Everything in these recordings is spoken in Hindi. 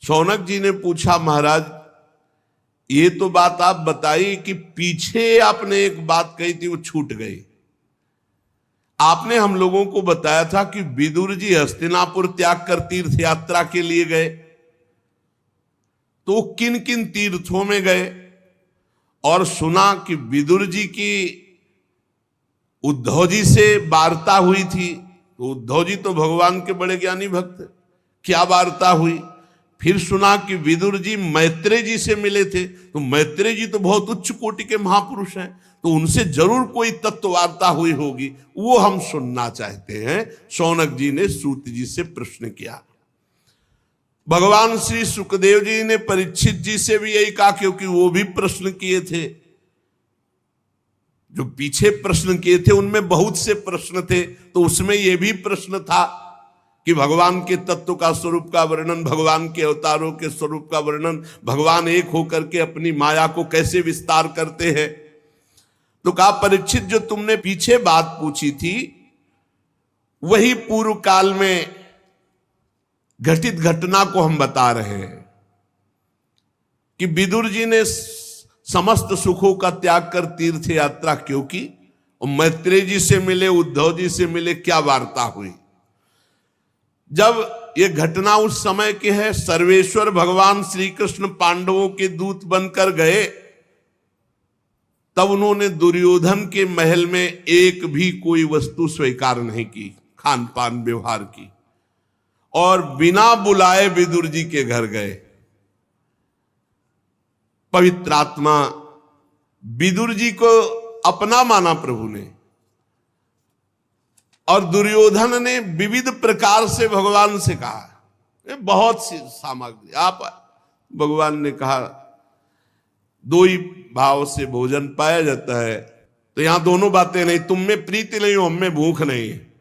शौनक जी ने पूछा, महाराज ये तो बात आप बताइए कि पीछे आपने एक बात कही थी वो छूट गई। आपने हम लोगों को बताया था कि विदुर जी हस्तिनापुर त्याग कर तीर्थ यात्रा के लिए गए, तो किन किन तीर्थों में गए? और सुना कि विदुर जी की उद्धव जी से वार्ता हुई थी, तो उद्धव जी तो भगवान के बड़े ज्ञानी भक्त, क्या वार्ता हुई? फिर सुना कि विदुर जी मैत्रेय जी से मिले थे, तो मैत्रेय जी तो बहुत उच्च कोटि के महापुरुष हैं, तो उनसे जरूर कोई तत्व वार्ता हुई होगी, वो हम सुनना चाहते हैं। शौनक जी ने सूत जी से प्रश्न किया। भगवान श्री सुखदेव जी ने परीक्षित जी से भी यही कहा, क्योंकि वो भी प्रश्न किए थे। जो पीछे प्रश्न किए थे उनमें बहुत से प्रश्न थे, तो उसमें यह भी प्रश्न था कि भगवान के तत्व का स्वरूप का वर्णन, भगवान के अवतारों के स्वरूप का वर्णन, भगवान एक होकर के अपनी माया को कैसे विस्तार करते हैं। तो कहा, परीक्षित जो तुमने पीछे बात पूछी थी वही पूर्व काल में घटित घटना को हम बता रहे हैं कि विदुर जी ने समस्त सुखों का त्याग कर तीर्थ यात्रा क्यों की, और मैत्रेय जी से मिले, उद्धव जी से मिले, क्या वार्ता हुई। जब ये घटना उस समय की है, सर्वेश्वर भगवान श्री कृष्ण पांडवों के दूत बनकर गए, तब उन्होंने दुर्योधन के महल में एक भी कोई वस्तु स्वीकार नहीं की, खान पान व्यवहार की, और बिना बुलाए विदुर जी के घर गए। पवित्र आत्मा विदुर जी को अपना माना प्रभु ने, और दुर्योधन ने विविध प्रकार से भगवान से कहा, बहुत सी सामग्री आप, भगवान ने कहा दो ही भाव से भोजन पाया जाता है, तो यहां दोनों बातें नहीं, तुम में प्रीति नहीं हो, हम में भूख नहीं है।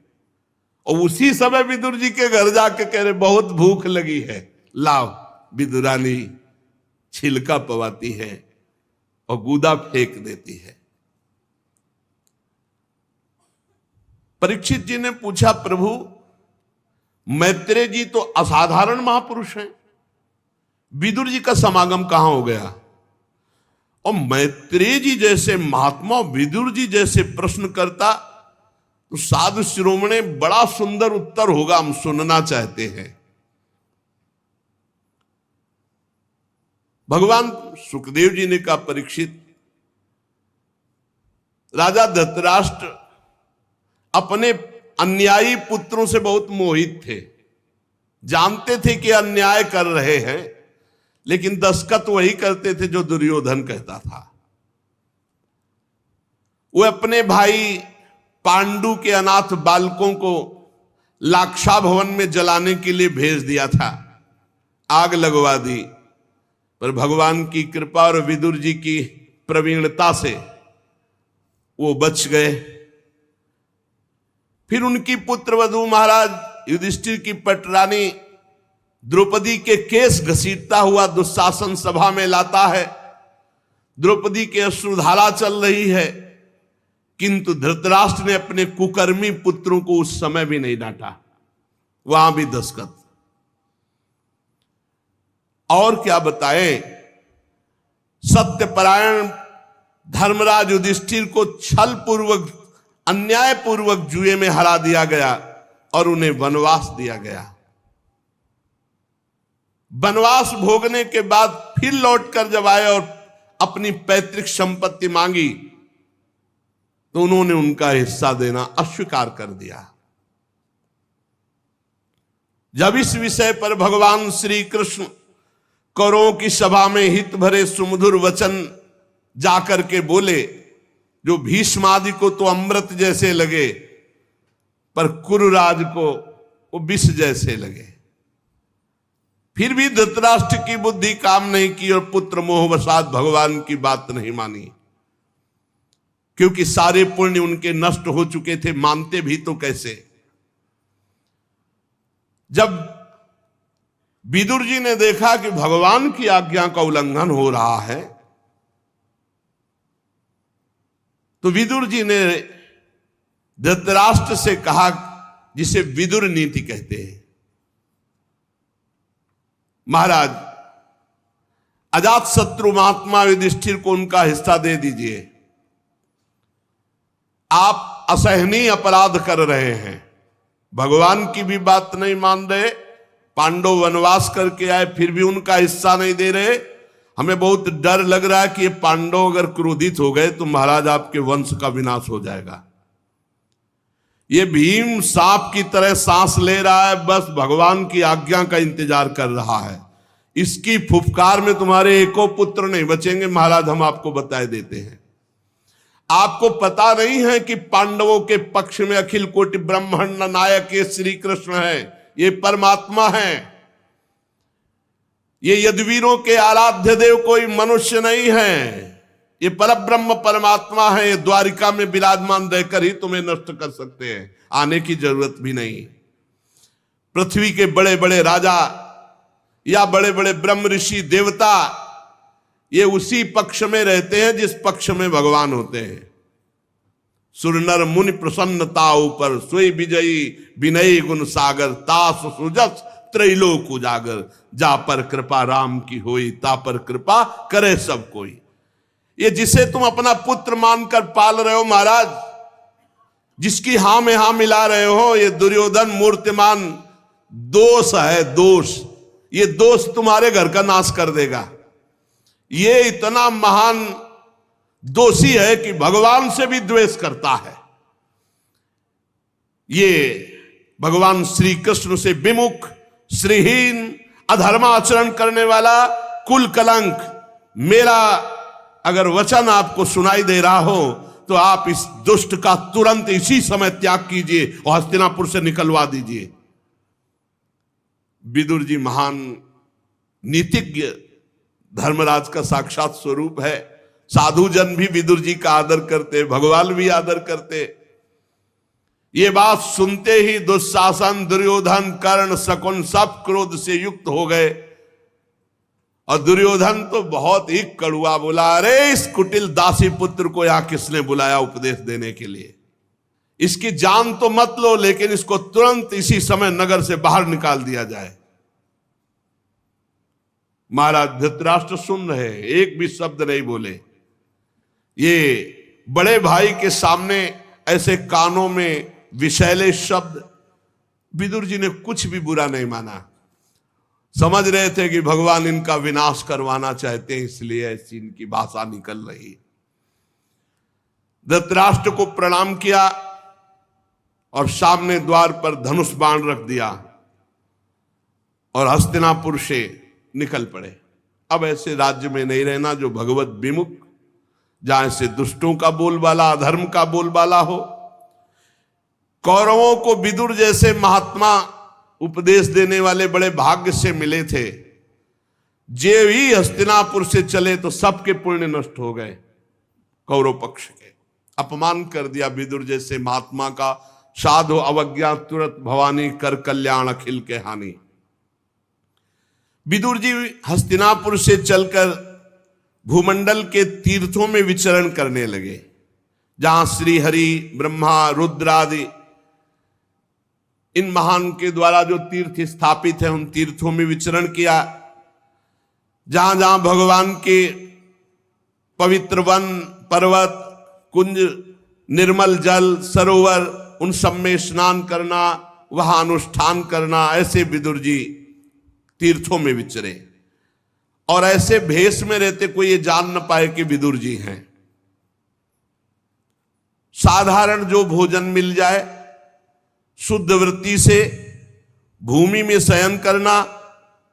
और उसी समय विदुर जी के घर जाके कह रहे बहुत भूख लगी है, लाओ। विदुरानी छिलका पवाती है और गूदा फेंक देती है। परीक्षित जी ने पूछा, प्रभु मैत्रेय जी तो असाधारण महापुरुष हैं, विदुर जी का समागम कहां हो गया? और मैत्रेय जी जैसे महात्मा विदुर जी जैसे प्रश्न करता तो साधु शिरोमणि बड़ा सुंदर उत्तर होगा, हम सुनना चाहते हैं। भगवान सुखदेव जी ने कहा, परीक्षित राजा धृतराष्ट्र अपने अन्यायी पुत्रों से बहुत मोहित थे, जानते थे कि अन्याय कर रहे हैं, लेकिन दस्तखत वही करते थे जो दुर्योधन कहता था। वो अपने भाई पांडु के अनाथ बालकों को लाक्षा भवन में जलाने के लिए भेज दिया था, आग लगवा दी, पर भगवान की कृपा और विदुर जी की प्रवीणता से वो बच गए। फिर उनकी पुत्रवधू महाराज युधिष्ठिर की पटरानी द्रौपदी के केस घसीटता हुआ दुशासन सभा में लाता है। द्रौपदी के अश्रुधारा चल रही है, किंतु धृतराष्ट्र ने अपने कुकर्मी पुत्रों को उस समय भी नहीं डांटा, वहां भी दस्तखत। और क्या बताएं, सत्यपरायण धर्मराज युधिष्ठिर को छल पूर्वक, अन्याय पूर्वक जुए में हरा दिया गया और उन्हें वनवास दिया गया। वनवास भोगने के बाद फिर लौटकर जब आए और अपनी पैतृक संपत्ति मांगी, तो उन्होंने उनका हिस्सा देना अस्वीकार कर दिया। जब इस विषय पर भगवान श्री कृष्ण कौरवों की सभा में हित भरे सुमधुर वचन जाकर के बोले, जो भीष्म आदि को तो अमृत जैसे लगे, पर कुरुराज को वो विष जैसे लगे। फिर भी धृतराष्ट्र की बुद्धि काम नहीं की और पुत्र मोहवशात भगवान की बात नहीं मानी, क्योंकि सारे पुण्य उनके नष्ट हो चुके थे, मानते भी तो कैसे। जब विदुर जी ने देखा कि भगवान की आज्ञा का उल्लंघन हो रहा है, तो विदुर जी ने धृतराष्ट्र से कहा, जिसे विदुर नीति कहते हैं, महाराज अजात शत्रु महात्मा युधिष्ठिर को उनका हिस्सा दे दीजिए, आप असहनीय अपराध कर रहे हैं, भगवान की भी बात नहीं मान रहे, पांडव वनवास करके आए फिर भी उनका हिस्सा नहीं दे रहे। हमें बहुत डर लग रहा है कि ये पांडव अगर क्रोधित हो गए तो महाराज आपके वंश का विनाश हो जाएगा। ये भीम सांप की तरह सांस ले रहा है, बस भगवान की आज्ञा का इंतजार कर रहा है। इसकी फुफकार में तुम्हारे एको पुत्र नहीं बचेंगे महाराज, हम आपको बताए देते हैं। आपको पता नहीं है कि पांडवों के पक्ष में अखिल कोटि ब्रह्मांड नायक ये श्री कृष्ण है, ये परमात्मा है। ये यदुवीरों के आराध्य देव कोई मनुष्य नहीं है, ये परब्रह्म परमात्मा है। ये द्वारिका में विराजमान रहकर ही तुम्हें नष्ट कर सकते हैं, आने की जरूरत भी नहीं। पृथ्वी के बड़े बड़े राजा या बड़े बड़े ब्रह्म ऋषि देवता ये उसी पक्ष में रहते हैं जिस पक्ष में भगवान होते हैं। सुर नर मुनि प्रसन्नता ऊपर सोई विजयी विनयी गुण सागर तास सुजस त्रैलोक उजागर, जा पर कृपा राम की होई ता पर कृपा करे सब कोई। ये जिसे तुम अपना पुत्र मानकर पाल रहे हो महाराज, जिसकी हां में हां मिला रहे हो, ये दुर्योधन मूर्तिमान दोष है, दोष। ये दोष तुम्हारे घर का नाश कर देगा। ये इतना महान दोषी है कि भगवान से भी द्वेष करता है। ये भगवान श्री कृष्ण से विमुख, श्रीहीन, अधर्माचरण करने वाला, कुल कलंक। मेरा अगर वचन आपको सुनाई दे रहा हो तो आप इस दुष्ट का तुरंत इसी समय त्याग कीजिए और हस्तिनापुर से निकलवा दीजिए। विदुर जी महान नीतिज्ञ, धर्मराज का साक्षात स्वरूप है। साधु जन भी विदुर जी का आदर करते, भगवान भी आदर करते। ये बात सुनते ही दुशासन, दुर्योधन, कर्ण, शकुन सब क्रोध से युक्त हो गए। और दुर्योधन तो बहुत ही कड़ुआ बोला, अरे इस कुटिल दासी पुत्र को यहां किसने बुलाया उपदेश देने के लिए? इसकी जान तो मत लो, लेकिन इसको तुरंत इसी समय नगर से बाहर निकाल दिया जाए। महाराज धृतराष्ट्र सुन रहे, एक भी शब्द नहीं बोले। ये बड़े भाई के सामने ऐसे कानों में विषैले शब्द, विदुर जी ने कुछ भी बुरा नहीं माना। समझ रहे थे कि भगवान इनका विनाश करवाना चाहते हैं, इसलिए ऐसी इनकी भाषा निकल रही। धृतराष्ट्र को प्रणाम किया और सामने द्वार पर धनुष बाण रख दिया और हस्तिनापुर से निकल पड़े। अब ऐसे राज्य में नहीं रहना जो भगवत विमुख, जहां से दुष्टों का बोलबाला, अधर्म का बोलबाला हो। कौरवों को विदुर जैसे महात्मा उपदेश देने वाले बड़े भाग्य से मिले थे। जे ही हस्तिनापुर से चले तो सबके पुण्य नष्ट हो गए। कौरव पक्ष के अपमान कर दिया विदुर जैसे महात्मा का। साधु अवज्ञा तुरंत भवानी कर कल्याण अखिल के हानि। विदुर जी हस्तिनापुर से चलकर भूमंडल के तीर्थों में विचरण करने लगे, जहां श्री हरि, ब्रह्मा, रुद्र आदि इन महान के द्वारा जो तीर्थ स्थापित है, उन तीर्थों में विचरण किया। जहां जहां भगवान के पवित्र वन, पर्वत, कुंज, निर्मल जल, सरोवर, उन सब में स्नान करना, वहां अनुष्ठान करना, ऐसे विदुर जी तीर्थों में विचरे। और ऐसे भेष में रहते कोई ये जान न पाए कि विदुर जी हैं। साधारण जो भोजन मिल जाए, शुद्ध वृत्ति से भूमि में शयन करना,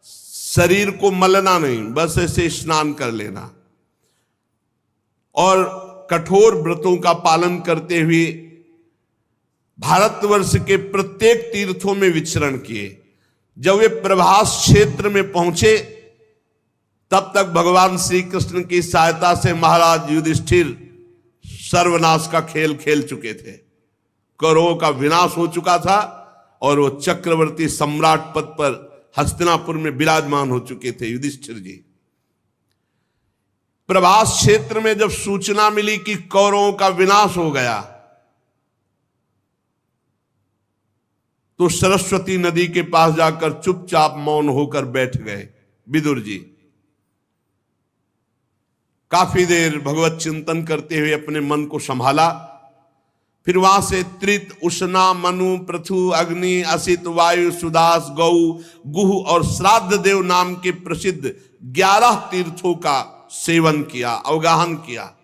शरीर को मलना नहीं, बस ऐसे स्नान कर लेना। और कठोर व्रतों का पालन करते हुए भारतवर्ष के प्रत्येक तीर्थों में विचरण किए। जब वे प्रभास क्षेत्र में पहुंचे तब तक भगवान श्री कृष्ण की सहायता से महाराज युधिष्ठिर सर्वनाश का खेल खेल चुके थे। कौरवों का विनाश हो चुका था और वो चक्रवर्ती सम्राट पद पर हस्तिनापुर में विराजमान हो चुके थे युधिष्ठिर जी। प्रभास क्षेत्र में जब सूचना मिली कि कौरवों का विनाश हो गया तो सरस्वती नदी के पास जाकर चुपचाप मौन होकर बैठ गए। विदुर जी काफी देर भगवत चिंतन करते हुए अपने मन को संभाला। फिर वहां से त्रित, उष्णा, मनु, पृथु, अग्नि, असित, वायु, सुदास, गौ, गुह और श्राद्ध देव नाम के प्रसिद्ध 11 तीर्थों का सेवन किया, अवगाहन किया।